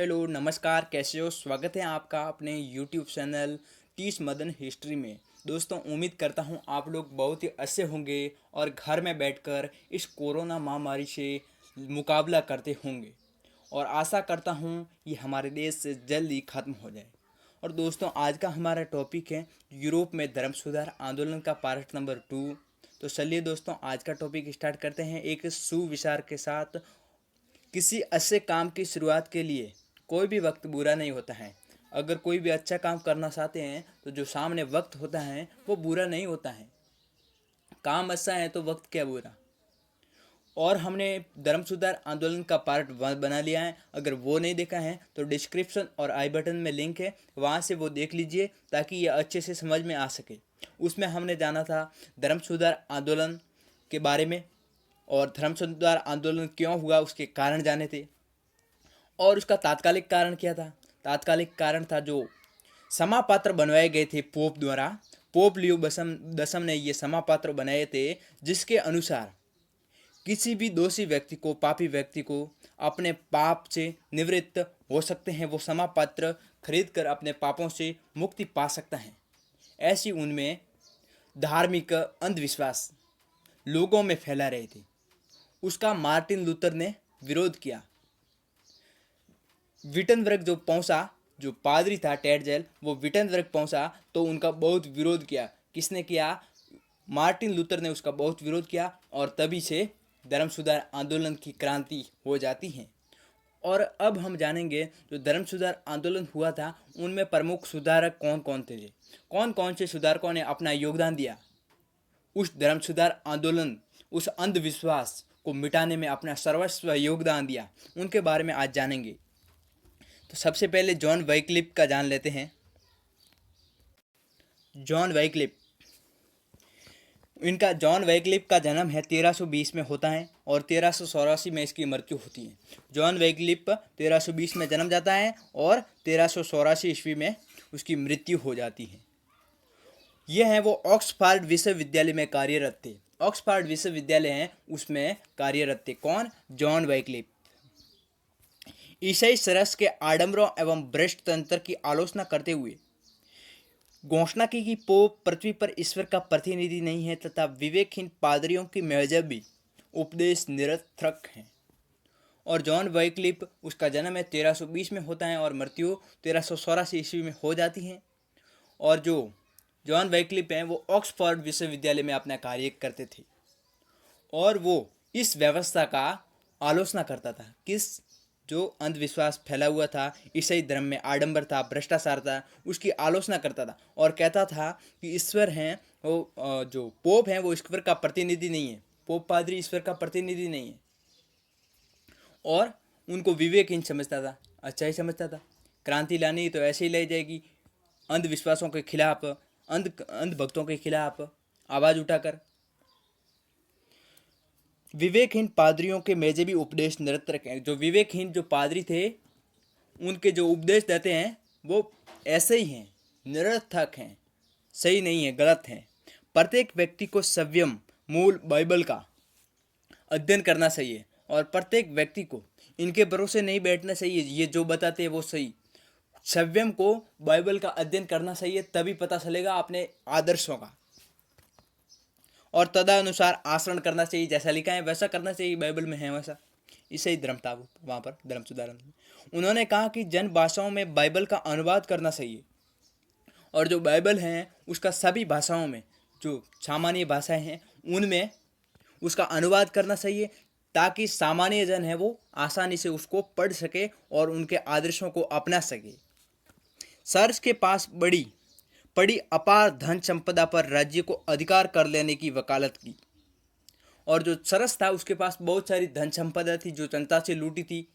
Hello नमस्कार, कैसे हो? स्वागत है आपका अपने YouTube channel teach Madan history में। दोस्तों, उम्मीद करता हूँ आप लोग बहुत ही अच्छे होंगे और घर में बैठकर इस कोरोना महामारी से मुकाबला करते होंगे और आशा करता हूँ ये हमारे देश से जल्द ही ख़त्म हो जाए। और दोस्तों, आज का हमारा टॉपिक है यूरोप में धर्म सुधार आंदोलन का पार्ट नंबर 2। तो चलिए दोस्तों, आज का टॉपिक स्टार्ट करते हैं एक सुविचार के साथ। किसी अच्छे काम की शुरुआत के लिए कोई भी वक्त बुरा नहीं होता है। अगर कोई भी अच्छा काम करना चाहते हैं तो जो सामने वक्त होता है वो बुरा नहीं होता है। काम अच्छा है तो वक्त क्या बुरा। और हमने धर्म सुधार आंदोलन का पार्ट 1 बना लिया है। अगर वो नहीं देखा है तो डिस्क्रिप्शन और आई बटन में लिंक है, वहाँ से वो देख लीजिए ताकि ये अच्छे से समझ में आ सके। उसमें हमने जाना था धर्म सुधार आंदोलन के बारे में और धर्म सुधार आंदोलन क्यों हुआ उसके कारण जाने थे। और उसका तात्कालिक कारण क्या था? तात्कालिक कारण था जो समापात्र बनवाए गए थे पोप द्वारा। पोप लियो दसम ने ये समापात्र बनाए थे जिसके अनुसार किसी भी दोषी व्यक्ति को, पापी व्यक्ति को अपने पाप से निवृत्त हो सकते हैं। वो समापात्र खरीद कर अपने पापों से मुक्ति पा सकता है। ऐसी उनमें धार्मिक अंधविश्वास लोगों में फैला रहे थे। उसका मार्टिन लूथर ने विरोध किया। विटनबर्ग जो पहुंचा, जो पादरी था टेटजेल, वो विटनबर्ग पहुंचा तो उनका बहुत विरोध किया। किसने किया? मार्टिन लूथर ने उसका बहुत विरोध किया और तभी से धर्म सुधार आंदोलन की क्रांति हो जाती है। और अब हम जानेंगे जो धर्म सुधार आंदोलन हुआ था उनमें प्रमुख सुधारक कौन कौन थे, कौन कौन से सुधारकों ने अपना योगदान दिया उस धर्म सुधार आंदोलन, उस अंधविश्वास को मिटाने में अपना सर्वस्व योगदान दिया। उनके बारे में आज जानेंगे। तो सबसे पहले जॉन वाइक्लिफ का जान लेते हैं। जॉन वाइक्लिफ का जन्म है 1320 में होता है और 1384 में इसकी मृत्यु होती है। जॉन वाइक्लिफ 1320 में जन्म जाता है और 1384 ईस्वी में उसकी मृत्यु हो जाती है। यह है वो ऑक्सफोर्ड विश्वविद्यालय में कार्यरत थे। ऑक्सफोर्ड विश्वविद्यालय है उसमें कार्यरत थे। कौन? John Wycliffe. ईसाई सरस के आडंबरों एवं भ्रष्ट तंत्र की आलोचना करते हुए घोषणा की कि पोप पृथ्वी पर ईश्वर का प्रतिनिधि नहीं है तथा विवेकहीन पादरियों की मजहबी उपदेश निरर्थक हैं। और जॉन वाइक्लिफ, उसका जन्म है 1320 में होता है और मृत्यु 1384 ईस्वी में हो जाती है। और जो जॉन वाइक्लिफ हैं वो ऑक्सफोर्ड विश्वविद्यालय में अपना कार्य करते थे और वो इस व्यवस्था का आलोचना करता था। किस? जो अंधविश्वास फैला हुआ था, ईसाई धर्म में आडंबर था, भ्रष्टाचार था, उसकी आलोचना करता था और कहता था कि ईश्वर हैं वो, जो पोप हैं वो ईश्वर का प्रतिनिधि नहीं है। पोप पादरी ईश्वर का प्रतिनिधि नहीं है और उनको विवेकहीन समझता था, अच्छा ही समझता था। क्रांति लानी तो ऐसे ही लाई जाएगी, अंधविश्वासों के खिलाफ, अंधभक्तों के खिलाफ आवाज़ उठाकर। विवेकहीन पादरियों के मजहबी उपदेश निरर्थक हैं। जो विवेकहीन जो पादरी थे उनके जो उपदेश देते हैं वो ऐसे ही हैं, निरर्थक हैं, सही नहीं है, गलत हैं। प्रत्येक व्यक्ति को संयम मूल बाइबल का अध्ययन करना चाहिए और प्रत्येक व्यक्ति को इनके भरोसे नहीं बैठना चाहिए। ये जो बताते हैं वो सही। संयम को बाइबल का अध्ययन करना चाहिए, तभी पता चलेगा अपने आदर्शों का। और तदनुसार आचरण करना चाहिए, जैसा लिखा है वैसा करना चाहिए, बाइबल में है वैसा। इससे ही धर्म था वहाँ पर धर्म सुधार। उन्होंने कहा कि जन भाषाओं में बाइबल का अनुवाद करना चाहिए और जो बाइबल है उसका सभी भाषाओं में, जो सामान्य भाषाएं हैं उनमें उसका अनुवाद करना चाहिए ताकि सामान्य जन है वो आसानी से उसको पढ़ सके और उनके आदर्शों को अपना सके। चर्च के पास पड़ी अपार धन संपदा पर राज्य को अधिकार कर लेने की वकालत की। और जो चरस था उसके पास बहुत सारी धन संपदा थी जो जनता से लूटी थी,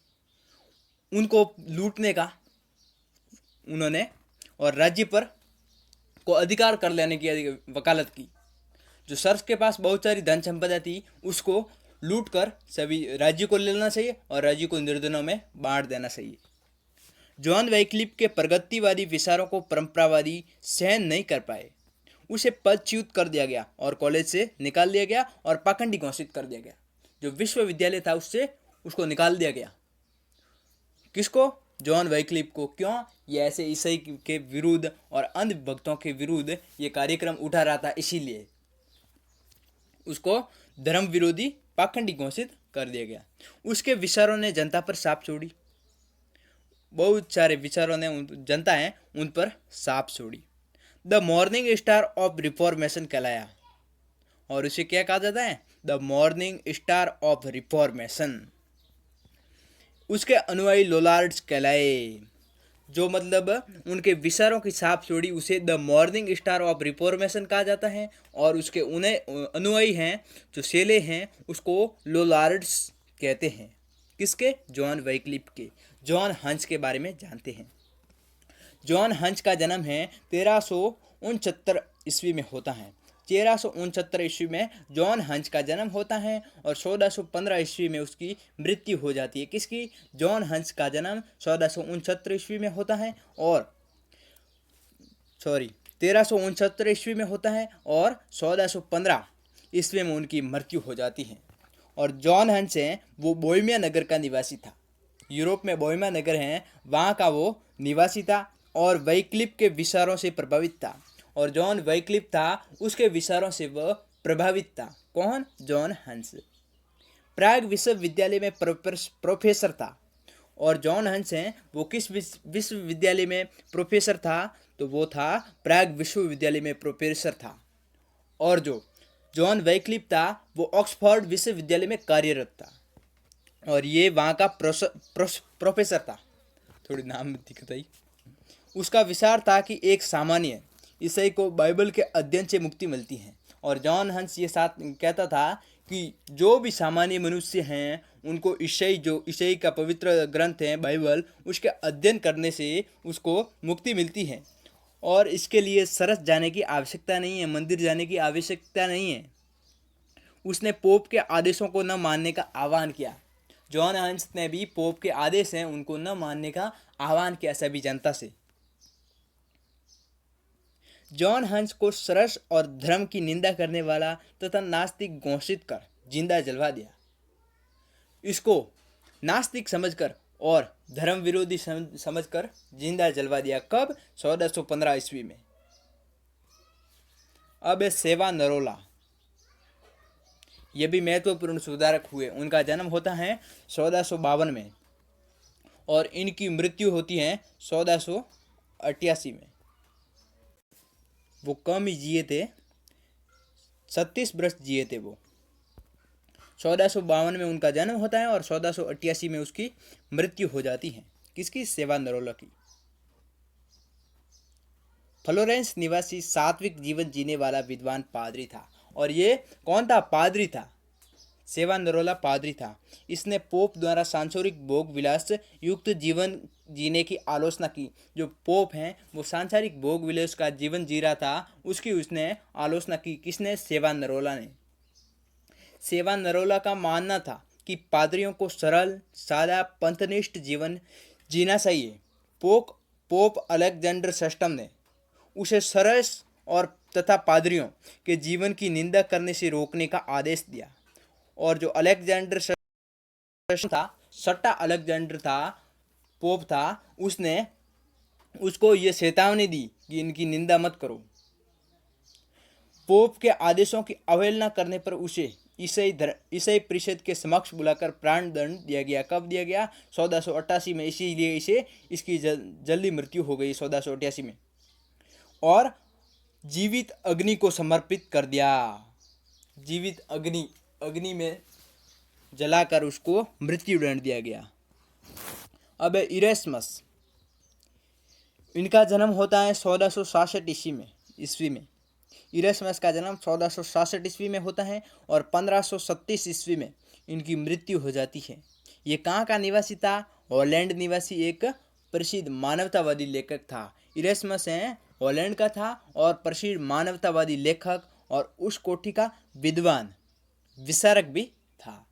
उनको लूटने का उन्होंने और राज्य पर को अधिकार कर लेने की वकालत की। जो चर्च के पास बहुत सारी धन संपदा थी उसको लूट कर सभी राज्य को ले लेना चाहिए और राज्य को निर्धनों में बांट देना चाहिए। जॉन वाइक्लिफ के प्रगतिवादी विचारों को परंपरावादी सहन नहीं कर पाए, उसे पदच्युत कर दिया गया और कॉलेज से निकाल दिया गया और पाखंडी घोषित कर दिया गया। जो विश्वविद्यालय था उससे उसको निकाल दिया गया। किसको? जॉन वैक्लिफ को। क्यों? ये ऐसे ईसाई के विरुद्ध और अंधभक्तों के विरुद्ध ये कार्यक्रम उठा रहा था, इसीलिए उसको धर्म विरोधी पाखंडी घोषित कर दिया गया। उसके विचारों ने जनता पर छाप छोड़ी, बहुत सारे विचारों ने जनता है उन पर छाप छोड़ी। The morning star of reformation कहलाया, और उसे क्या कहा जाता है? The morning star of reformation. उसके अनुयायी लोलार्ड्स कहलाए, जो मतलब उनके विचारों की छाप छोड़ी, उसे the morning star of reformation कहा जाता है। और उसके उन्हें अनुयायी हैं, जो चेले हैं, उसको लोलार्ड्स कहते हैं। किसके? जॉन वैक्लिफ के। जॉन हंस के बारे में जानते हैं। जॉन हंस का जन्म है 1369 ईस्वी में होता है। 1369 ईस्वी में जॉन हंस का जन्म होता है और 1415 ईस्वी में उसकी मृत्यु हो जाती है। किसकी? जॉन हंस का जन्म 1469 ईस्वी में होता है और 1369 ईस्वी में होता है और 1415 ईस्वी में उनकी मृत्यु हो जाती है। और जॉन हंस है वो बोहेमिया नगर का निवासी था। यूरोप में बोहेमिया नगर है, वहाँ का वो निवासी था और वैक्लिफ के विचारों से प्रभावित था। और जॉन वैक्लिफ था, उसके विचारों से वह प्रभावित था। कौन? जॉन हंस। प्राग विश्वविद्यालय में प्रोफेसर था। और जॉन हंस हैं वो किस विश्वविद्यालय में प्रोफेसर था? तो वो था प्राग विश्वविद्यालय में प्रोफेसर था। और जो जॉन वैक्लिफ था वो ऑक्सफोर्ड विश्वविद्यालय में कार्यरत था और ये वहाँ का प्रोफेसर था। थोड़ी नाम में दिक्कत आई। उसका विचार था कि एक सामान्य ईसाई को बाइबल के अध्ययन से मुक्ति मिलती है। और जॉन हंस ये साथ कहता था कि जो भी सामान्य मनुष्य हैं उनको ईसाई का पवित्र ग्रंथ है बाइबल, उसके अध्ययन करने से उसको मुक्ति मिलती है और इसके लिए चर्च जाने की आवश्यकता नहीं है, मंदिर जाने की आवश्यकता नहीं है। उसने पोप के आदेशों को न मानने का आह्वान किया। जॉन हंस ने भी पोप के आदेश हैं उनको न मानने का आह्वान किया सभी जनता से। जॉन हंस को सरस और धर्म की निंदा करने वाला तथा नास्तिक घोषित कर जिंदा जलवा दिया। इसको नास्तिक समझकर और धर्म विरोधी समझकर जिंदा जलवा दिया। कब? 1415 ईस्वी में। अब है सेवानरोला, ये भी महत्वपूर्ण सुधारक हुए। उनका जन्म होता है 1452 में और इनकी मृत्यु होती है 1488 में। वो कम ही जिए थे, 36 वर्ष जिए थे वो। 1452 में उनका जन्म होता है और 1488 में उसकी मृत्यु हो जाती है। किसकी? सेवानरोला की। फ्लोरेंस निवासी सात्विक जीवन जीने वाला विद्वान पादरी था। और ये कौन था? पादरी था। सेवानरोला पादरी था। इसने पोप द्वारा सांसारिक भोग विलास युक्त जीवन जीने की आलोचना की। जो पोप हैं वो सांसारिक भोग विलास का जीवन जी रहा था, उसकी उसने आलोचना की। किसने? सेवानरोला ने। सेवानरोला का मानना था कि पादरियों को सरल सादा पंथनिष्ठ जीवन जीना चाहिए। पोप अलेक्जेंडर षष्ठम ने उसे सरस और तथा पादरियों के जीवन की निंदा करने से रोकने का आदेश दिया। और जो अलेक्जेंडर था, छठा अलेक्जेंडर था, पोप था, उसने उसको ये चेतावनी दी कि इनकी निंदा मत करो। पोप के आदेशों की अवहेलना करने पर उसे ईसाई परिषद के समक्ष बुलाकर प्राण दंड दिया गया। कब दिया गया? 1488 में। इसीलिए इसकी जल्दी मृत्यु हो गई 1488 में। और जीवित अग्नि को समर्पित कर दिया। जीवित अग्नि में जलाकर उसको मृत्यु दंड दिया गया। अब इरेस्मस, इनका जन्म होता है 1466 ईस्वी में। इरेस्मस का जन्म 1466 ईस्वी में होता है और 1537 ईस्वी में इनकी मृत्यु हो जाती है। ये कहाँ का निवासी था? हॉलैंड निवासी एक प्रसिद्ध मानवतावादी लेखक था। इरेस्मस है हॉलैंड का था और प्रसिद्ध मानवतावादी लेखक और उस कोटि का विद्वान विचारक भी था।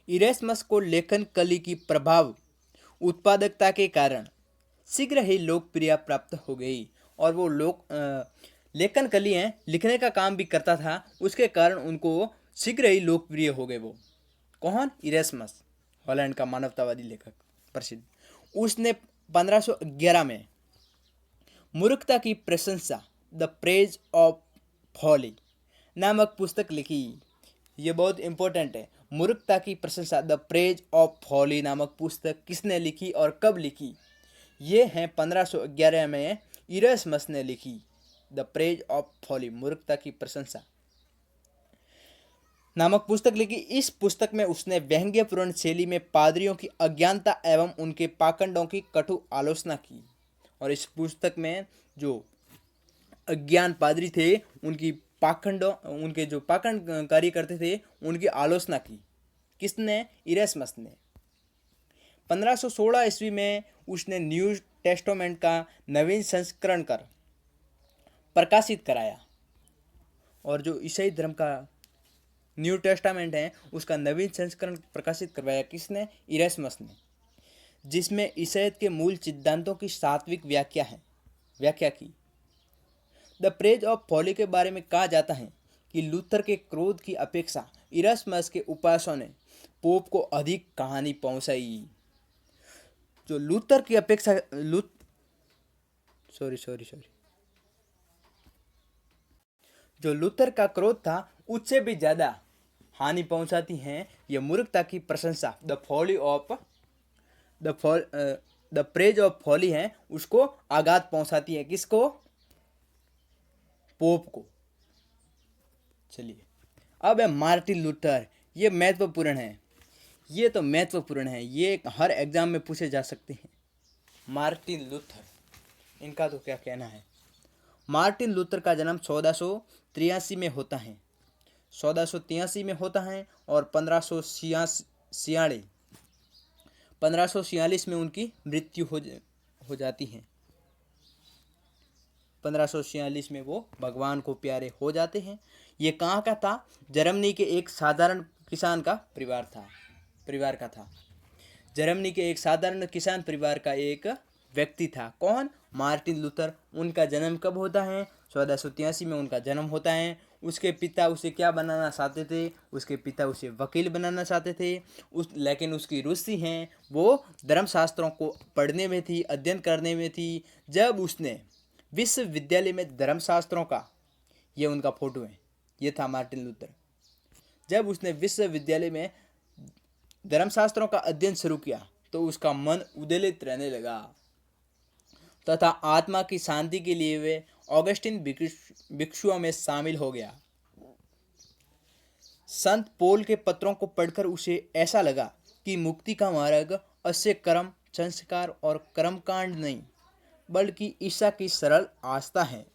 इरेस्मस को लेखन कली की प्रभाव उत्पादकता के कारण शीघ्र ही लोकप्रियता प्राप्त हो गई। और वो लेखन कली है, लिखने का काम भी करता था, उसके कारण उनको शीघ्र ही लोकप्रिय हो गए। वो कौन? इरेस्मस, हॉलैंड का मानवतावादी लेखक प्रसिद्ध। उसने 1511 में मूर्खता की प्रशंसा द प्रेज ऑफ फॉली नामक पुस्तक लिखी। ये बहुत इंपॉर्टेंट है। मूर्खता की प्रशंसा द प्रेज ऑफ फॉली नामक पुस्तक किसने लिखी और कब लिखी? ये है 1511 में इरasmus ने लिखी। द प्रेज ऑफ फॉली, मूर्खता की प्रशंसा नामक पुस्तक लिखी। इस पुस्तक में उसने व्यंग्यपूर्ण शैली में पादरियों की अज्ञानता एवं उनके पाखंडों की कटु आलोचना की। और इस पुस्तक में जो अज्ञान पादरी थे उनकी पाखंडों, उनके जो पाखंड कार्य करते थे उनकी आलोचना की। किसने? इरasmus ने। 1516 ईस्वी में उसने न्यू टेस्टामेंट का नवीन संस्करण कर प्रकाशित कराया। और जो ईसाई धर्म का न्यू टेस्टामेंट है उसका नवीन संस्करण प्रकाशित करवाया। किसने? इरasmus ने। जिसमें ईसाईयत के मूल सिद्धांतों की सात्विक व्याख्या की। द प्रेज ऑफ फॉली के बारे में कहा जाता है कि लूथर के क्रोध की अपेक्षा इरasmus के उपासकों ने पोप को अधिक कहानी पहुंचाई। जो लूथर की अपेक्षा जो लूथर का क्रोध था उससे भी ज्यादा हानि पहुंचाती हैं ये मूर्खता की प्रशंसा द प्रेज ऑफ फॉली है, उसको आघात पहुंचाती है। किसको? पोप को। चलिए अब है मार्टिन लूथर। ये महत्वपूर्ण है, ये तो महत्वपूर्ण है, ये हर एग्जाम में पूछे जा सकते हैं। मार्टिन लूथर, इनका तो क्या कहना है। मार्टिन लूथर का जन्म 1483 में होता है। 1483 में होता है और 1546 में उनकी मृत्यु हो जाती है। 1546 में वो भगवान को प्यारे हो जाते हैं। ये कहाँ का था? जर्मनी के एक साधारण किसान का परिवार का था। जर्मनी के एक साधारण किसान परिवार का एक व्यक्ति था। कौन? Martin Luther. उनका जन्म कब होता है? 1483 में उनका जन्म होता है। उसके पिता उसे क्या बनाना चाहते थे? उसके पिता उसे वकील बनाना चाहते थे। लेकिन उसकी रुचि है वो धर्मशास्त्रों को पढ़ने में थी, अध्ययन करने में थी। जब उसने विश्वविद्यालय में धर्मशास्त्रों का, ये उनका फोटो है, ये था मार्टिन लूथर। जब उसने विश्वविद्यालय में धर्मशास्त्रों का अध्ययन शुरू किया तो उसका मन उद्वेलित रहने लगा तथा आत्मा की शांति के लिए वे ऑगस्टीन भिक्षुओं में शामिल हो गया। संत पौल के पत्रों को पढ़कर उसे ऐसा लगा कि मुक्ति का मार्ग अश्य कर्म, संस्कार और कर्मकांड नहीं बल्कि ईसा की सरल आस्था है।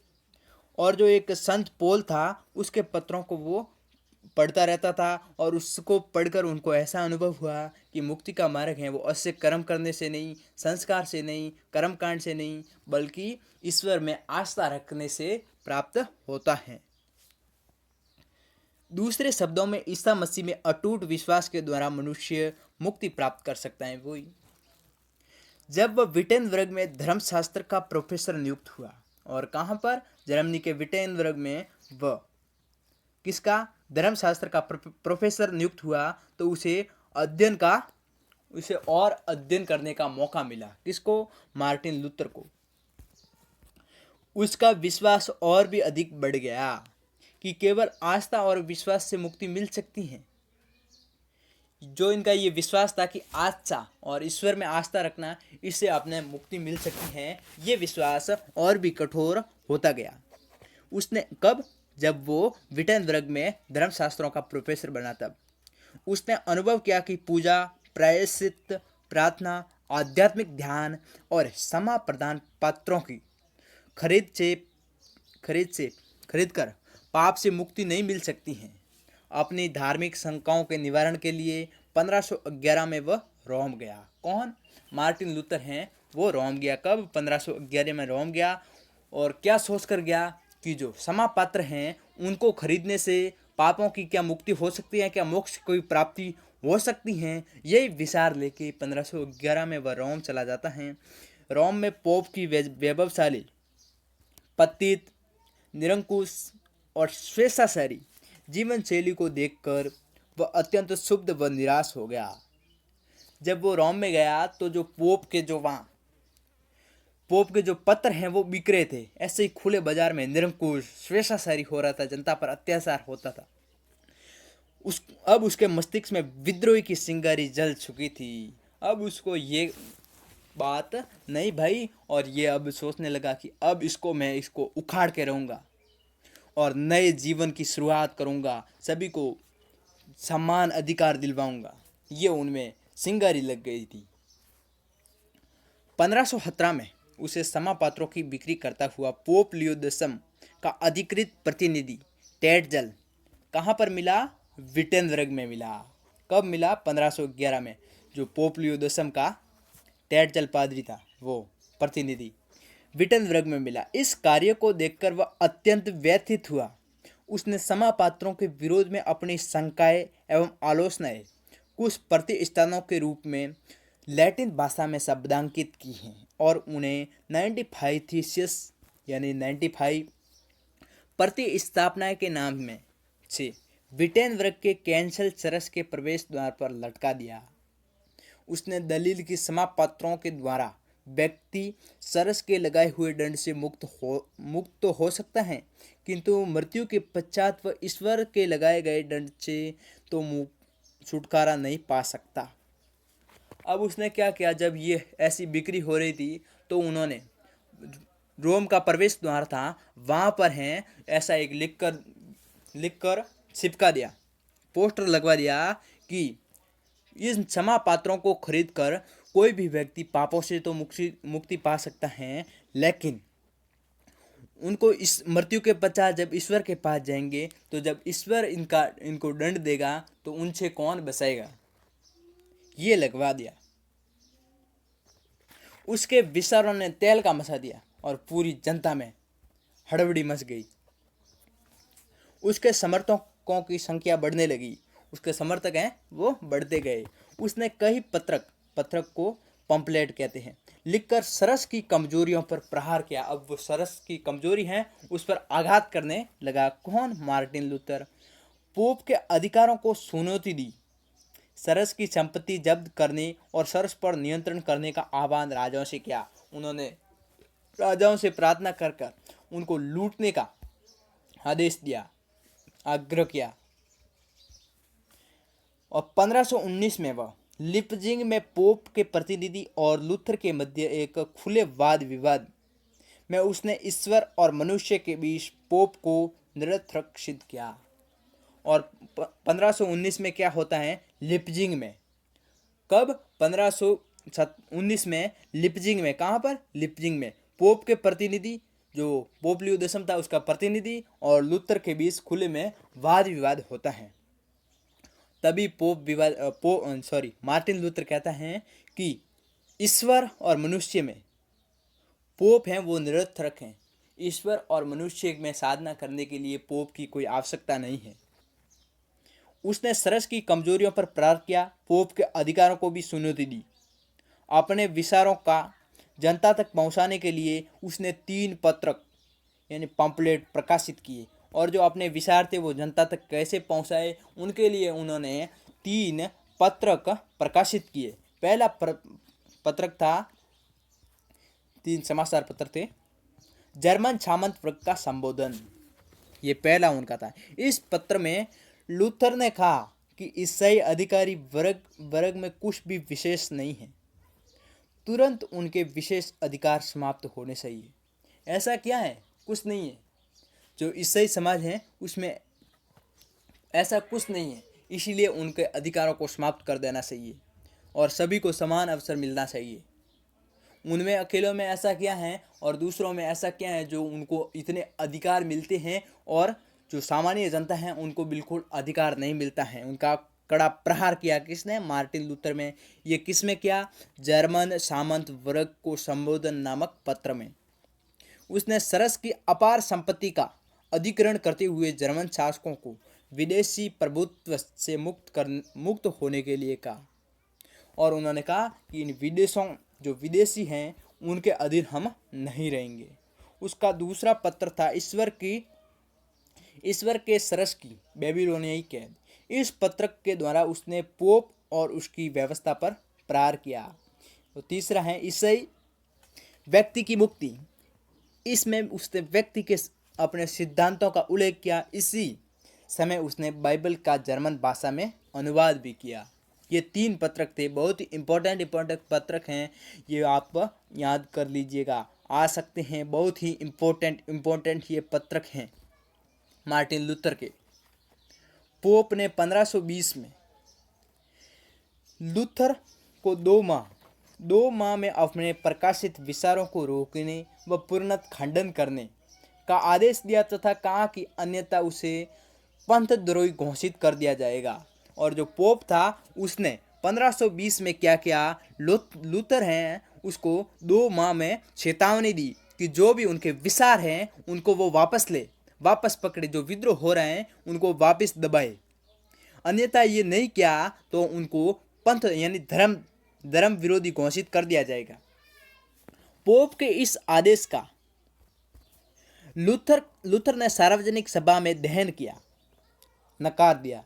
और जो एक संत पौल था उसके पत्रों को वो पढ़ता रहता था और उसको पढ़कर उनको ऐसा अनुभव हुआ कि मुक्ति का मार्ग है वो अश्य कर्म करने से नहीं, संस्कार से नहीं, कर्मकांड से नहीं बल्कि ईश्वर में आस्था रखने से प्राप्त होता है। दूसरे शब्दों में ईसा मसीह में अटूट विश्वास के द्वारा मनुष्य मुक्ति प्राप्त कर सकता है। वही जब वह विटेनबर्ग में धर्मशास्त्र का प्रोफेसर नियुक्त हुआ। और कहाँ पर? जर्मनी के विटेनबर्ग में वह किसका? धर्मशास्त्र का प्रोफेसर नियुक्त हुआ तो उसे और अध्ययन करने का मौका मिला। किसको? मार्टिन लूथर को। उसका विश्वास और भी अधिक बढ़ गया कि केवल आस्था और विश्वास से मुक्ति मिल सकती है। जो इनका ये विश्वास था कि आस्था और ईश्वर में आस्था रखना, इससे आपने मुक्ति मिल सकती है, ये विश्वास और भी कठोर होता गया। उसने कब? जब वो विटेनबर्ग में धर्मशास्त्रों का प्रोफेसर बना तब उसने अनुभव किया कि पूजा, प्रायश्चित, प्रार्थना, आध्यात्मिक ध्यान और क्षमा प्रदान पात्रों की खरीद कर पाप से मुक्ति नहीं मिल सकती है। अपनी धार्मिक शंकाओं के निवारण के लिए 1511 में वह रोम गया। कौन? मार्टिन लूथर हैं, वो रोम गया। कब? 1511 में रोम गया। और क्या सोचकर गया कि जो क्षमा पात्र हैं उनको खरीदने से पापों की क्या मुक्ति हो सकती है, क्या मोक्ष की कोई प्राप्ति हो सकती है। यही विचार लेके 1511 में वह रोम चला जाता है। रोम में पोप की वैभवशाली, पतित, निरंकुश और स्वेच्छाचारी जीवन शैली को देखकर वह अत्यंत क्षुब्ध व निराश हो गया। जब वो रोम में गया तो जो पोप के जो पत्र हैं वो बिक रहे थे, ऐसे ही खुले बाजार में निरंकुश स्वेच्छाचारी हो रहा था, जनता पर अत्याचार होता था। अब उसके मस्तिष्क में विद्रोही की चिंगारी जल चुकी थी। अब उसको ये बात नहीं भाई, और ये अब सोचने लगा कि अब इसको उखाड़ के रहूंगा और नए जीवन की शुरुआत करूंगा, सभी को समान अधिकार दिलवाऊंगा। ये उनमें चिंगारी लग गई थी। 1517 में उसे समापात्रों की बिक्री करता हुआ पोप लियो दसम का अधिकृत प्रतिनिधि टेटजल कहाँ पर मिला? विटेनबर्ग में मिला। कब मिला? 1511 में। जो पोप लियो दसम का टेटजल पादरी था वो प्रतिनिधि विटेनबर्ग में मिला। इस कार्य को देखकर वह अत्यंत व्यथित हुआ। उसने समापात्रों के विरोध में अपनी शंकाएं एवं आलोचनाएं कुछ प्रतिष्ठानों के रूप में लैटिन भाषा में शब्दांकित की हैं और उन्हें 95 थीसिस यानी 95 प्रतिस्थापनाएं के नाम में से विटेनबर्ग के कैंसल चर्च के प्रवेश द्वार पर लटका दिया। उसने दलील की समापात्रों के द्वारा व्यक्ति सरस के लगाए हुए दंड से मुक्त तो हो सकता है, किंतु मृत्यु के पश्चात वह ईश्वर के लगाए गए दंड से तो छुटकारा नहीं पा सकता। अब उसने क्या किया, जब ये ऐसी बिक्री हो रही थी तो उन्होंने रोम का प्रवेश द्वार था वहाँ पर हैं ऐसा एक लिखकर चिपका दिया, पोस्टर लगवा दिया कि इन क्षमा पात्रों को खरीद कर कोई भी व्यक्ति पापों से तो मुक्ति पा सकता है, लेकिन उनको इस मृत्यु के पश्चात जब ईश्वर के पास जाएंगे तो जब ईश्वर इनको दंड देगा तो उनसे कौन बचाएगा। ये लगवा दिया। उसके विचारों ने तेल का मचा दिया और पूरी जनता में हड़बड़ी मच गई। उसके समर्थकों की संख्या बढ़ने लगी। उसके समर्थक हैं वो बढ़ते गए। उसने कई पत्रक को पंपलेट कहते हैं लिखकर सरस की कमजोरियों पर प्रहार किया। अब वो सरस की कमजोरी है उस पर आघात करने लगा। कौन? Martin Luther. पोप के अधिकारों को चुनौती दी। सरस की संपत्ति जब्त करने और सरस पर नियंत्रण करने का आह्वान राजाओं से किया। उन्होंने राजाओं से प्रार्थना कर उनको लूटने का आदेश दिया, आग्रह किया। और 1519 में वह लिपजिंग में पोप के प्रतिनिधि और लूथर के मध्य एक खुले वाद विवाद में उसने ईश्वर और मनुष्य के बीच पोप को निरर्थक सिद्ध किया। और 1519 में क्या होता है? लिपजिंग में। कब? 1519 में लिपजिंग में। कहाँ पर? लिपजिंग में। पोप के प्रतिनिधि जो पोप लियो दसम था उसका प्रतिनिधि और लूथर के बीच खुले में वाद विवाद होता है। तभी मार्टिन लूथर कहता है कि ईश्वर और मनुष्य में पोप हैं वो निरर्थक हैं। ईश्वर और मनुष्य में साधना करने के लिए पोप की कोई आवश्यकता नहीं है। उसने सरस की कमजोरियों पर प्रहार किया, पोप के अधिकारों को भी चुनौती दी। अपने विचारों का जनता तक पहुंचाने के लिए उसने 3 पत्रक यानी पंपलेट प्रकाशित किए और जो अपने विचार थे वो जनता तक कैसे पहुंचाए उनके लिए उन्होंने 3 पत्रक प्रकाशित किए। पहला पत्रक था, 3 समाचार पत्र थे। जर्मन सामंत वर्ग का संबोधन, ये पहला उनका था। इस पत्र में लूथर ने कहा कि ईसाई अधिकारी वर्ग में कुछ भी विशेष नहीं है, तुरंत उनके विशेष अधिकार समाप्त होने चाहिए। ऐसा क्या है? कुछ नहीं है। जो ईसाई समाज है उसमें ऐसा कुछ नहीं है, इसीलिए उनके अधिकारों को समाप्त कर देना चाहिए और सभी को समान अवसर मिलना चाहिए। उनमें अकेलों में ऐसा क्या है और दूसरों में ऐसा क्या है जो उनको इतने अधिकार मिलते हैं और जो सामान्य जनता है उनको बिल्कुल अधिकार नहीं मिलता है। उनका कड़ा प्रहार किया किसने? मार्टिन लूथर में। ये किस में किया? जर्मन सामंत वर्ग को संबोधन नामक पत्र में। उसने सरस की अपार संपत्ति का अधिग्रहण करते हुए जर्मन शासकों को विदेशी प्रभुत्व से मुक्त होने के लिए कहा और उन्होंने कहा कि इन जो विदेशी हैं उनके अधीन हम नहीं रहेंगे। उसका दूसरा पत्र था ईश्वर के सरस की बेबीलोनियाई कैद। इस पत्र के द्वारा उसने पोप और उसकी व्यवस्था पर प्रहार किया। तो तीसरा है ईसाई व्यक्ति की मुक्ति। इसमें उसने व्यक्ति के अपने सिद्धांतों का उल्लेख किया। इसी समय उसने बाइबल का जर्मन भाषा में अनुवाद भी किया। ये 3 पत्रक थे, बहुत ही इम्पोर्टेंट पत्रक हैं, ये आप याद कर लीजिएगा, आ सकते हैं। बहुत ही इम्पोर्टेंट ये पत्रक हैं मार्टिन लूथर के। पोप ने 1520 में लूथर को 2 माह में अपने प्रकाशित विचारों को रोकने व पूर्णतः खंडन करने का आदेश दिया तथा कहा कि अन्यथा उसे पंथद्रोही घोषित कर दिया जाएगा। और जो पोप था उसने 1520 में क्या किया, लूथर हैं उसको 2 माह में चेतावनी दी कि जो भी उनके विचार हैं उनको वो वापस पकड़े, जो विद्रोह हो रहे हैं उनको वापस दबाए, अन्यथा ये नहीं किया तो उनको पंथ यानी धर्म विरोधी घोषित कर दिया जाएगा। पोप के इस आदेश का लूथर ने सार्वजनिक सभा में दहन किया, नकार दिया।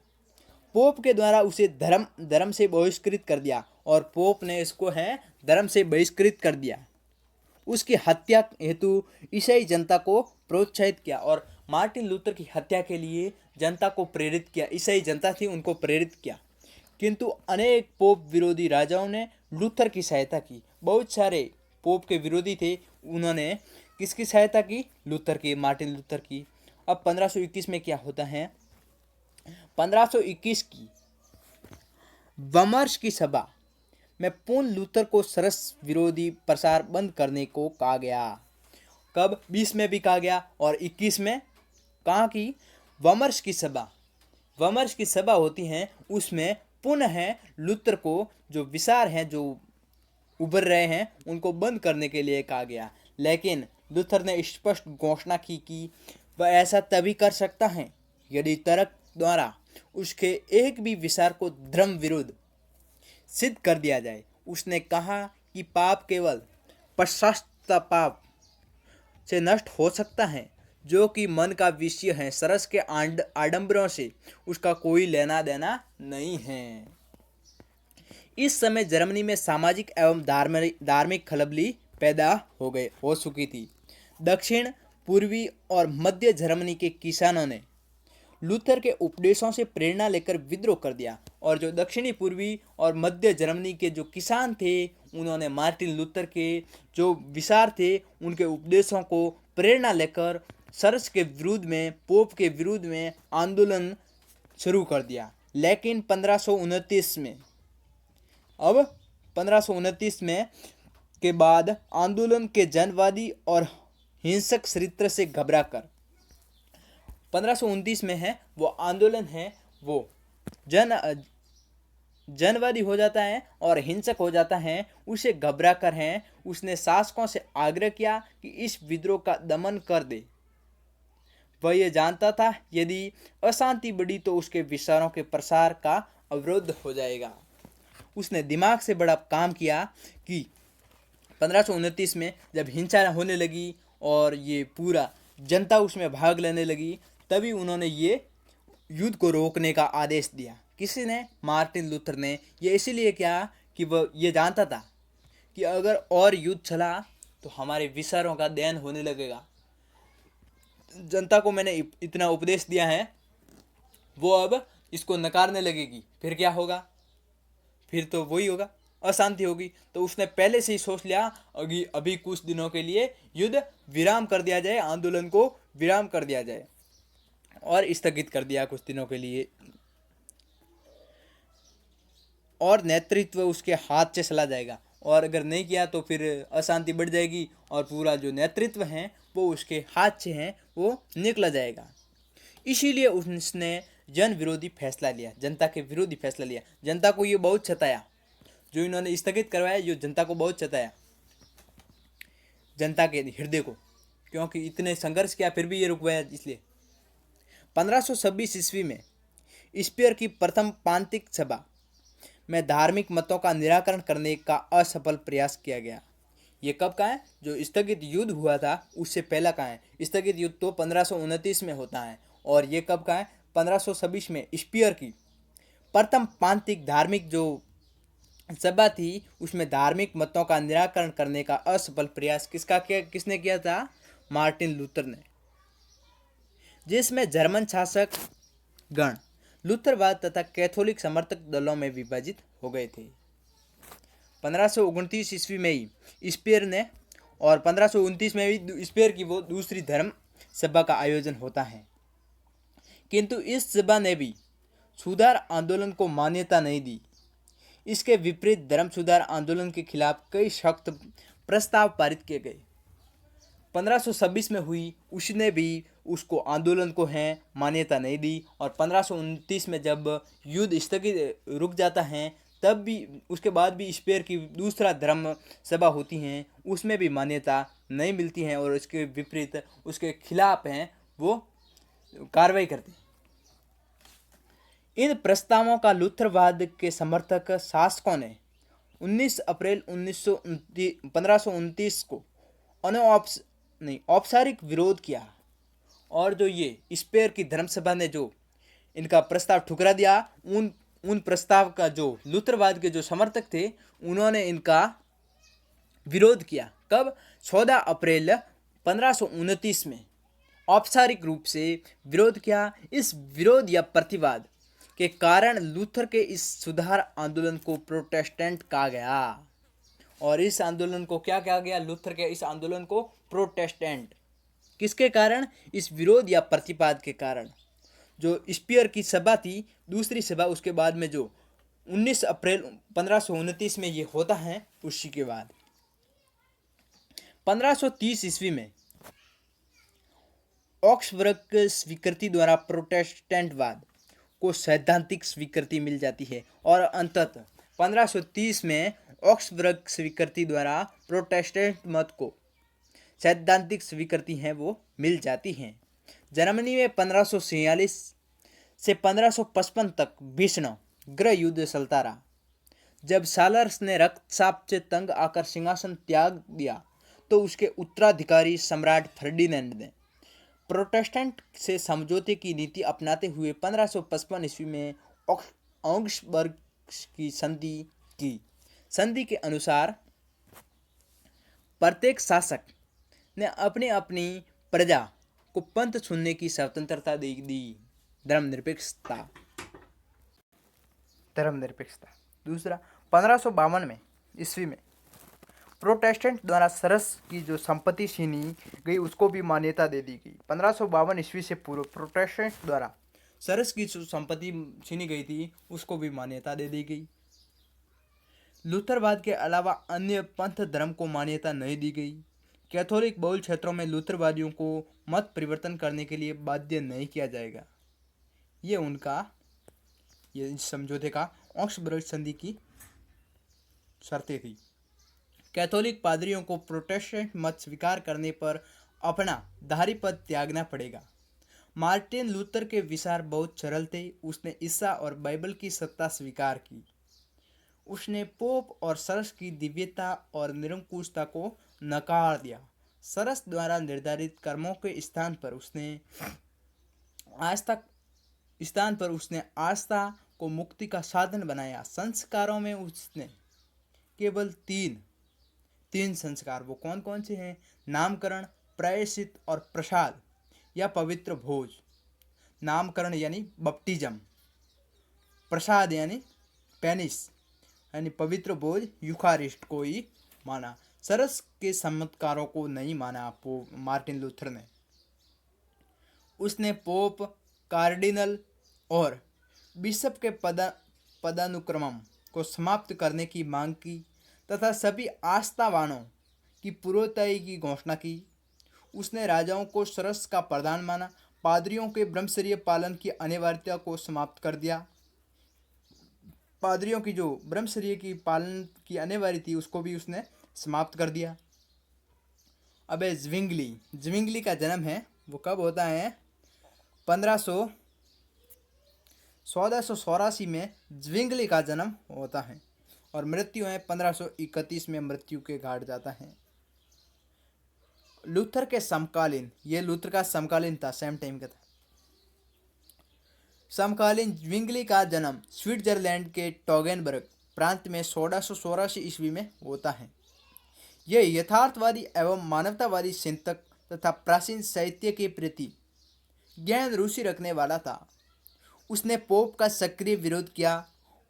पोप के द्वारा उसे धर्म से बहिष्कृत कर दिया और पोप ने इसको धर्म से बहिष्कृत कर दिया। उसकी हत्या हेतु ईसाई जनता को प्रोत्साहित किया और मार्टिन लूथर की हत्या के लिए जनता को प्रेरित किया। ईसाई जनता थी, उनको प्रेरित किया। किंतु अनेक पोप विरोधी राजाओं ने लूथर की सहायता की। बहुत सारे पोप के विरोधी थे, उन्होंने किसकी सहायता की? लूथर की, मार्टिन लूथर की। अब 1521 में क्या होता है? 1521 की वर्म्स की सभा में पूर्ण लूथर को सरस विरोधी प्रसार बंद करने को कहा गया। कब? 20 में भी कहा गया और 21 में कहा कि वर्म्स की सभा होती है, उसमें पुनः लूथर को जो विचार हैं जो उभर रहे हैं उनको बंद करने के लिए कहा गया। लेकिन लूथर ने स्पष्ट घोषणा की कि वह ऐसा तभी कर सकता है यदि तर्क द्वारा उसके एक भी विचार को धर्म विरुद्ध सिद्ध कर दिया जाए। उसने कहा कि पाप केवल पश्चाताप से नष्ट हो सकता है, जो कि मन का विषय है। सरस के आडंबरों से उसका कोई लेना देना नहीं है। इस समय जर्मनी में सामाजिक एवं धार्मिक खलबली पैदा हो चुकी थी। दक्षिण पूर्वी और मध्य जर्मनी के किसानों ने लूथर के उपदेशों से प्रेरणा लेकर विद्रोह कर दिया और जो दक्षिणी पूर्वी और मध्य जर्मनी के जो किसान थे उन्होंने मार्टिन लूथर के जो विचार थे उनके उपदेशों को प्रेरणा लेकर सरस के विरुद्ध में, पोप के विरुद्ध में आंदोलन शुरू कर दिया। लेकिन 1529 में के बाद आंदोलन के जनवादी और हिंसक चरित्र से घबराकर 1529 में वो आंदोलन वो जनवादी हो जाता है और हिंसक हो जाता है। उसे घबरा कर उसने शासकों से आग्रह किया कि इस विद्रोह का दमन कर दे। वह यह जानता था यदि अशांति बढ़ी तो उसके विचारों के प्रसार का अवरोध हो जाएगा। उसने दिमाग से बड़ा काम किया कि 1529 में जब हिंसा होने लगी और ये पूरा जनता उसमें भाग लेने लगी, तभी उन्होंने ये युद्ध को रोकने का आदेश दिया। किसी ने? मार्टिन लूथर ने। ये इसीलिए किया कि वह ये जानता था कि अगर और युद्ध चला तो हमारे विचारों का दहन होने लगेगा। जनता को मैंने इतना उपदेश दिया है, वो अब इसको नकारने लगेगी, फिर क्या होगा? फिर तो वही होगा, अशांति होगी। तो उसने पहले से ही सोच लिया अभी कुछ दिनों के लिए युद्ध विराम कर दिया जाए, आंदोलन को विराम कर दिया जाए और स्थगित कर दिया कुछ दिनों के लिए, और नेतृत्व उसके हाथ से चला जाएगा। और अगर नहीं किया तो फिर अशांति बढ़ जाएगी और पूरा जो नेतृत्व है वो उसके हाथ से वो निकला जाएगा। इसीलिए उसने जन विरोधी फैसला लिया, जनता के विरोधी फैसला लिया। जनता को ये बहुत सताया, जो इन्होंने स्थगित करवाया, जो जनता को बहुत सताया, जनता के हृदय को, क्योंकि इतने संघर्ष किया फिर भी ये रुकवाया। इसलिए 1526 ईस्वी में स्पीयर की प्रथम पांतिक सभा में धार्मिक मतों का निराकरण करने का असफल प्रयास किया गया। ये कब का है? जो स्थगित युद्ध हुआ था उससे पहला का है। स्थगित युद्ध तो 1529 में होता है और ये कब का है? 1526 में स्पीयर की प्रथम पांतिक धार्मिक जो सभा थी, उसमें धार्मिक मतों का निराकरण करने का असफल प्रयास किसने किया था? मार्टिन लूथर ने, जिसमें जर्मन शासक गण लूथरवाद तथा कैथोलिक समर्थक दलों में विभाजित हो गए थे। 1529 ईस्वी में ही स्पेयर ने और 1529 में भी स्पेयर की वो दूसरी धर्म सभा का आयोजन होता है, किंतु इस सभा ने भी सुधार आंदोलन को मान्यता नहीं दी। इसके विपरीत धर्म सुधार आंदोलन के खिलाफ कई सख्त प्रस्ताव पारित किए गए। 1526 में हुई उसने भी उसको आंदोलन को है मान्यता नहीं दी, और 1529 में जब युद्ध स्थगित रुक जाता है तब भी उसके बाद भी स्पेयर की दूसरा धर्म सभा होती हैं, उसमें भी मान्यता नहीं मिलती है और इसके विपरीत उसके खिलाफ हैं वो कार्रवाई करते हैं। इन प्रस्तावों का लूथरवाद के समर्थक शासकों ने 19 अप्रैल 1529 को औपचारिक विरोध किया, और जो ये स्पेयर की धर्मसभा ने जो इनका प्रस्ताव ठुकरा दिया, उन प्रस्ताव का जो लूथरवाद के जो समर्थक थे उन्होंने इनका विरोध किया। कब? 14 अप्रैल 1529 में औपचारिक रूप से विरोध किया। इस विरोध या प्रतिवाद के कारण लूथर के इस सुधार आंदोलन को प्रोटेस्टेंट कहा गया, और इस आंदोलन को क्या कहा गया? लूथर के इस आंदोलन को प्रोटेस्टेंट। किसके कारण? इस विरोध या प्रतिवाद के कारण। जो स्पीयर की सभा थी, दूसरी सभा, उसके बाद में जो 19 अप्रैल 1529 में ये होता है, उसी के बाद 1530 ईस्वी में ऑक्सबर्ग स्वीकृति द्वारा प्रोटेस्टेंटवाद को सैद्धांतिक स्वीकृति मिल जाती है, और अंततः 1530 में ऑक्सबर्ग स्वीकृति द्वारा प्रोटेस्टेंट मत को सैद्धांतिक स्वीकृति है वो मिल जाती हैं। जर्मनी में 1546 से 1555 तक भीषण गृह युद्ध चलता रहा। जब सालर्स ने रक्तचाप से तंग आकर सिंहासन त्याग दिया तो उसके उत्तराधिकारी सम्राट फर्डिनेंड ने प्रोटेस्टेंट से समझौते की नीति अपनाते हुए 1555 ईस्वी में ऑक्सबर्ग की संधि की। संधि के अनुसार प्रत्येक शासक ने अपनी अपनी प्रजा को पंथ चुनने की स्वतंत्रता दे दी। धर्मनिरपेक्षता। दूसरा, 1552 में ईस्वी में प्रोटेस्टेंट द्वारा सरस की जो संपत्ति छीनी गई उसको भी मान्यता दे दी गई। 1552 ईस्वी से पूर्व प्रोटेस्टेंट द्वारा सरस की जो संपत्ति छीनी गई थी उसको भी मान्यता दे दी गई। लूथरवाद के अलावा अन्य पंथ धर्म को मान्यता नहीं दी गई। कैथोलिक बहुल क्षेत्रों में लूथरवादियों को मत परिवर्तन करने के लिए बाध्य नहीं किया जाएगा। ये समझौते का ऑक्सबर्ग संधि की शर्तें थी। कैथोलिक पादरियों को प्रोटेस्टेंट मत स्वीकार करने पर अपना दाहरी पद त्यागना पड़ेगा। मार्टिन लूथर के विचार बहुत सरल थे। उसने ईसा और बाइबल की सत्ता स्वीकार की। उसने पोप और सरस की दिव्यता और निरंकुशता को नकार दिया। सरस द्वारा निर्धारित कर्मों के स्थान पर उसने आस्था को मुक्ति का साधन बनाया। संस्कारों में उसने केवल तीन संस्कार, वो कौन कौन से हैं? नामकरण, प्रायश्चित और प्रसाद या पवित्र भोज। नामकरण यानी बपटिज्म, प्रसाद यानी पेनिस यानी पवित्र भोज यूखारिस्ट को ही माना। सरस के चमत्कारों को नहीं माना मार्टिन लूथर ने। उसने पोप, कार्डिनल और बिशप के पदानुक्रम को समाप्त करने की मांग की तथा सभी आस्थावानों की पूर्वताई की घोषणा की। उसने राजाओं को सरस का प्रधान माना। पादरियों के ब्रह्मचर्य पालन की अनिवार्यता को समाप्त कर दिया। पादरियों की जो ब्रह्मचर्य की पालन की अनिवार्यता थी उसको भी उसने समाप्त कर दिया। अब ज्विंगली का जन्म है वो कब होता है? 1484 में ज्विंगली का जन्म होता है और मृत्यु है 1531 में मृत्यु के घाट जाता है। लूथर के समकालीन, ये लूथर का समकालीन था, सेम टाइम का था। समकालीन ज्विंगली का जन्म स्विट्जरलैंड के टोगेनबर्ग प्रांत में 1684 ईस्वी में होता है। यह यथार्थवादी एवं मानवतावादी चिंतक तथा प्राचीन साहित्य के प्रति गहन रुचि रखने वाला था। उसने पोप का सक्रिय विरोध किया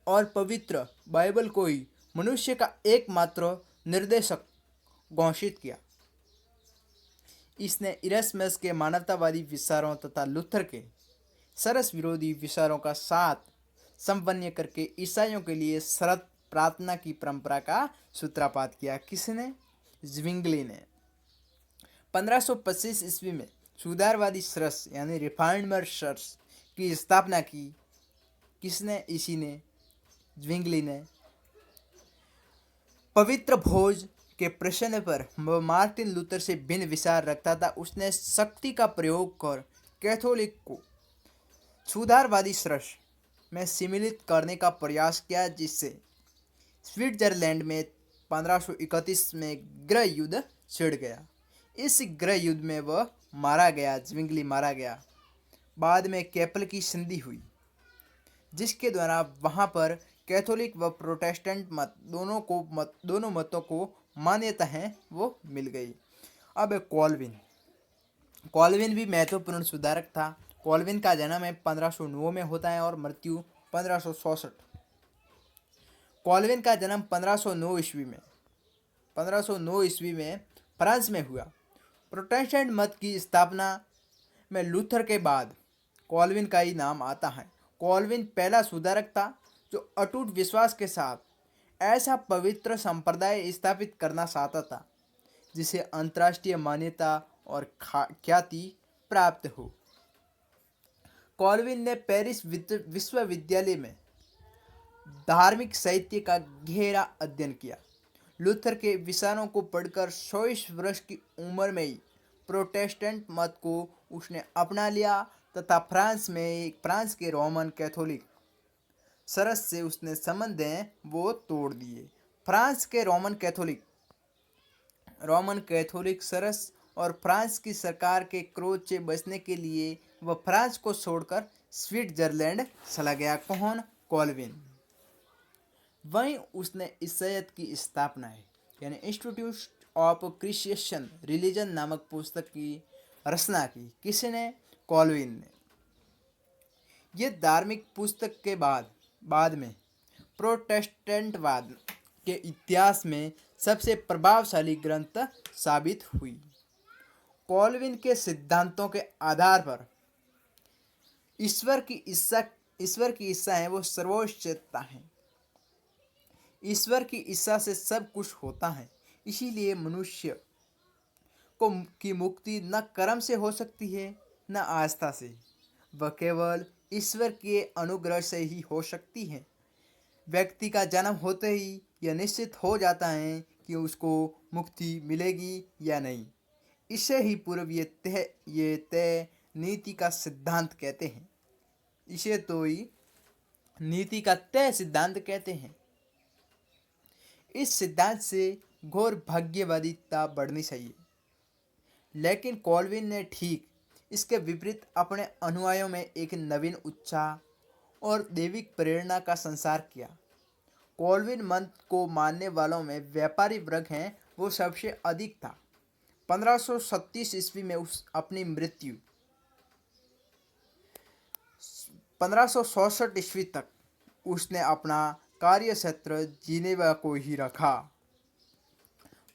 और पवित्र बाइबल को ही मनुष्य का एकमात्र निर्देशक घोषित किया। इसने इरस्मस के मानवतावादी विचारों तथा लूथर के सरस विरोधी विचारों का साथ समन्वय करके ईसाइयों के लिए शरत प्रार्थना की परंपरा का सूत्रपात किया। किसने? ज़्विंगली ने। 1525 ईस्वी में सुधारवादी चर्च यानी रिफॉर्मर चर्च की स्थापना की। किसने? इसी ने, ज़्विंगली ने। पवित्र भोज के प्रश्न पर वह मार्टिन लूथर से भिन्न विचार रखता था। उसने शक्ति का प्रयोग कर कैथोलिक को सुधारवादी चर्च में सम्मिलित करने का प्रयास किया, जिससे स्विट्जरलैंड में 1531 में गृह युद्ध छिड़ गया। इस गृह युद्ध में वह मारा गया, ज़्विंगली मारा गया। बाद में केपल की संधि हुई, जिसके द्वारा वहाँ पर कैथोलिक व प्रोटेस्टेंट मत दोनों मतों को मान्यता है वो मिल गई। अब कॉल्विन भी महत्वपूर्ण सुधारक था। कॉल्विन का जन्म 1509 में होता है और मृत्यु 1566। कॉल्विन का जन्म 1509 ईस्वी में फ्रांस में हुआ। प्रोटेस्टेंट मत की स्थापना में लूथर के बाद कॉल्विन का ही नाम आता है। कॉल्विन पहला सुधारक था जो अटूट विश्वास के साथ ऐसा पवित्र संप्रदाय स्थापित करना चाहता था जिसे अंतर्राष्ट्रीय मान्यता और ख्याति प्राप्त हो। कॉल्विन ने पेरिस विश्वविद्यालय में धार्मिक साहित्य का गहरा अध्ययन किया। लूथर के विचारों को पढ़कर 24 वर्ष की उम्र में ही प्रोटेस्टेंट मत को उसने अपना लिया तथा फ्रांस के रोमन कैथोलिक चर्च से उसने संबंध वो तोड़ दिए। फ्रांस के रोमन कैथोलिक चर्च और फ्रांस की सरकार के क्रोध से बचने के लिए वह फ्रांस को छोड़कर स्विट्जरलैंड चला गया। कौन? कॉल्विन। वहीं उसने ईसाइयत की स्थापना है यानी इंस्टीट्यूट ऑफ क्रिश्चियन रिलीजन नामक पुस्तक की रचना की। किसने? कॉल्विन ने। यह धार्मिक पुस्तक के बाद में प्रोटेस्टेंटवाद के इतिहास में सबसे प्रभावशाली ग्रंथ साबित हुई। कॉल्विन के सिद्धांतों के आधार पर ईश्वर की इच्छा है वो सर्वोच्च चेतना है। ईश्वर की इच्छा से सब कुछ होता है। इसीलिए मनुष्य की मुक्ति न कर्म से हो सकती है न आस्था से, वह केवल ईश्वर के अनुग्रह से ही हो सकती है। व्यक्ति का जन्म होते ही यह निश्चित हो जाता है कि उसको मुक्ति मिलेगी या नहीं। इसे ही पूर्व ये तय नीति का सिद्धांत कहते हैं। इसे तो ही नीति का तय सिद्धांत कहते हैं। इस सिद्धांत से घोर भाग्यवादिता बढ़नी चाहिए, लेकिन कॉल्विन ने ठीक इसके विपरीत अपने अनुयायियों में एक नवीन उत्साह और दैविक प्रेरणा का संचार किया। कॉल्विन मत को मानने वालों में व्यापारी वर्ग हैं वो सबसे अधिक था। 1537 ईस्वी में अपनी मृत्यु 1566 ईस्वी तक उसने अपना कार्य क्षेत्र जिनेवा को ही रखा।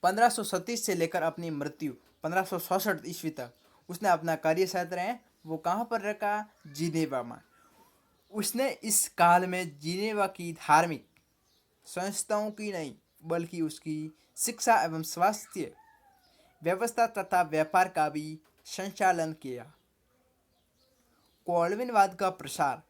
1537 से लेकर अपनी मृत्यु 1566 ईस्वी तक उसने अपना कार्य क्षेत्र है वो कहाँ पर रखा? जिनेवा में। उसने इस काल में जिनेवा की धार्मिक संस्थाओं की नहीं बल्कि उसकी शिक्षा एवं स्वास्थ्य व्यवस्था तथा व्यापार का भी संचालन किया। कॉल्विनवाद का प्रसार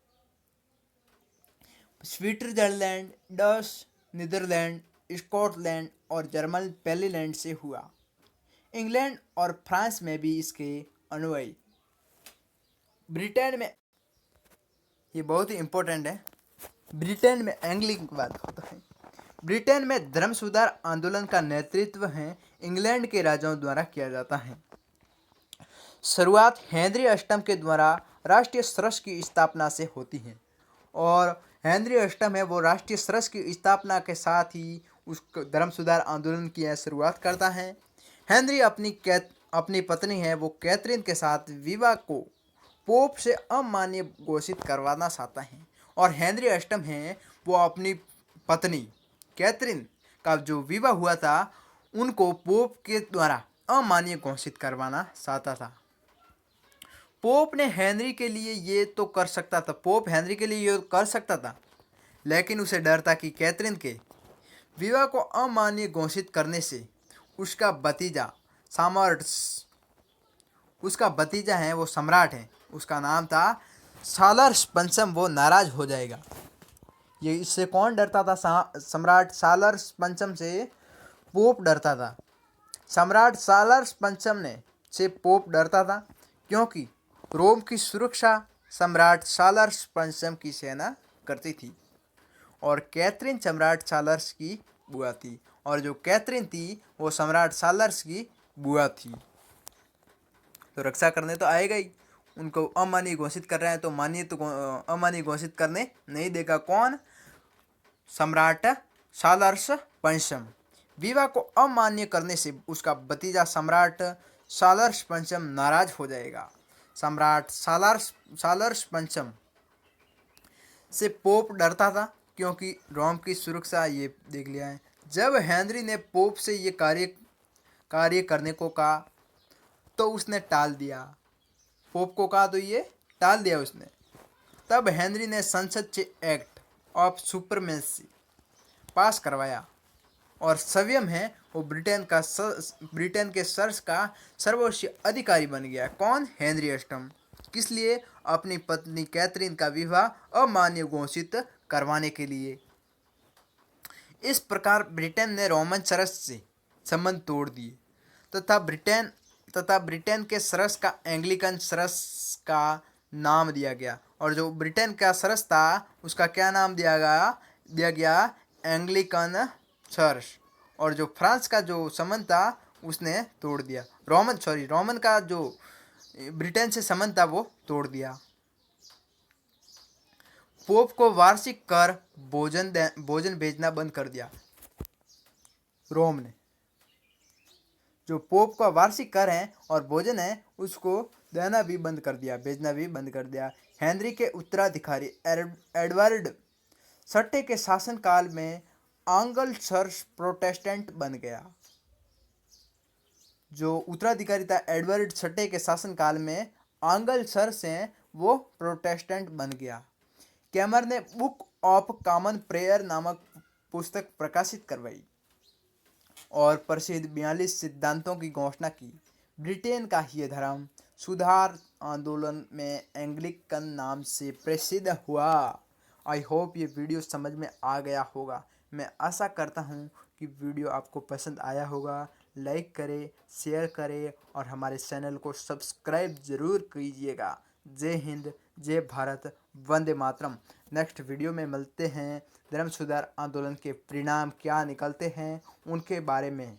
स्विट्जरलैंड, डच, नीदरलैंड, स्कॉटलैंड और जर्मन पेलीलैंड से हुआ। इंग्लैंड और फ्रांस में भी इसके अनुयायी। ब्रिटेन में, ये बहुत ही इम्पोर्टेंट है, ब्रिटेन में एंग्लिकवाद होता है। ब्रिटेन में धर्म सुधार आंदोलन का नेतृत्व है इंग्लैंड के राजाओं द्वारा किया जाता है। शुरुआत हेनरी अष्टम के द्वारा राष्ट्रीय चर्च की स्थापना से होती है और हेनरी अष्टम है वो राष्ट्रीय सरस की स्थापना के साथ ही उस धर्म सुधार आंदोलन की शुरुआत करता है। हेनरी अपनी पत्नी है वो कैथरीन के साथ विवाह को पोप से अमान्य घोषित करवाना चाहता है, और हेनरी अष्टम है वो अपनी पत्नी कैथरीन का जो विवाह हुआ था उनको पोप के द्वारा अमान्य घोषित करवाना चाहता था। पोप ने हेनरी के लिए ये तो कर सकता था, पोप हेनरी के लिए ये कर सकता था, लेकिन उसे डर था कि कैथरीन के विवाह को अमान्य घोषित करने से उसका भतीजा सामर्स उसका भतीजा है वो सम्राट है, उसका नाम था सालर्स पंचम, वो नाराज हो जाएगा। ये इससे कौन डरता था? सम्राट सालर्स पंचम से पोप डरता था। सम्राट सालर्स पंचम ने से पोप डरता था क्योंकि रोम की सुरक्षा सम्राट सालर्स पंचम की सेना करती थी, और कैथरीन सम्राट सालर्स की बुआ थी, और जो कैथरीन थी वो सम्राट सालर्स की बुआ थी। तो रक्षा करने तो आएगा ही, उनको अमान्य घोषित कर रहे हैं तो अमान्य घोषित करने नहीं देगा कौन? सम्राट सालर्स पंचम। विवाह को अमान्य करने से उसका भतीजा सम्राट सालर्स पंचम नाराज हो जाएगा। सम्राट सालर्स पंचम से पोप डरता था क्योंकि रोम की सुरक्षा, ये देख लिया है। जब हेनरी ने पोप से ये कार्य करने को कहा तो उसने टाल दिया। पोप को कहा तो ये टाल दिया उसने। तब हेनरी ने संसद से एक्ट ऑफ सुपरमेसी पास करवाया, और सव्यम है वो ब्रिटेन के सर्स का सर्वोच्च अधिकारी बन गया। कौन? हेनरी अष्टम। किस लिए? अपनी पत्नी कैथरीन का विवाह अमान्य घोषित करवाने के लिए। इस प्रकार ब्रिटेन ने रोमन सरस से संबंध तोड़ दिए तथा ब्रिटेन के सरस का एंग्लिकन सरस का नाम दिया गया, और जो ब्रिटेन का सरस था उसका क्या नाम दिया गया? Anglican church. और जो फ्रांस का जो संबंध था उसने तोड़ दिया। रोमन का जो ब्रिटेन से संबंध था वो तोड़ दिया। पोप को वार्षिक कर भोजन भेजना बंद कर दिया रोम ने। जो पोप का वार्षिक कर है और भोजन है उसको देना भी बंद कर दिया, भेजना भी बंद कर दिया। हेनरी के उत्तराधिकारी एडवर्ड छठे के शासनकाल में आंग्ल चर्च प्रोटेस्टेंट बन गया। जो उत्तराधिकारी था एडवर्ड छठे के शासनकाल में आंग्ल चर्च है वो प्रोटेस्टेंट बन गया। कैमर ने बुक ऑफ कॉमन प्रेयर नामक पुस्तक प्रकाशित करवाई और प्रसिद्ध 42 सिद्धांतों की घोषणा की। ब्रिटेन का यह धर्म सुधार आंदोलन में एंग्लिकन नाम से प्रसिद्ध हुआ। आई होप ये वीडियो समझ में आ गया होगा। मैं आशा करता हूँ कि वीडियो आपको पसंद आया होगा। लाइक करें, शेयर करें और हमारे चैनल को सब्सक्राइब ज़रूर कीजिएगा। जय हिंद, जय भारत, वंदे मातरम। नेक्स्ट वीडियो में मिलते हैं। धर्म सुधार आंदोलन के परिणाम क्या निकलते हैं उनके बारे में।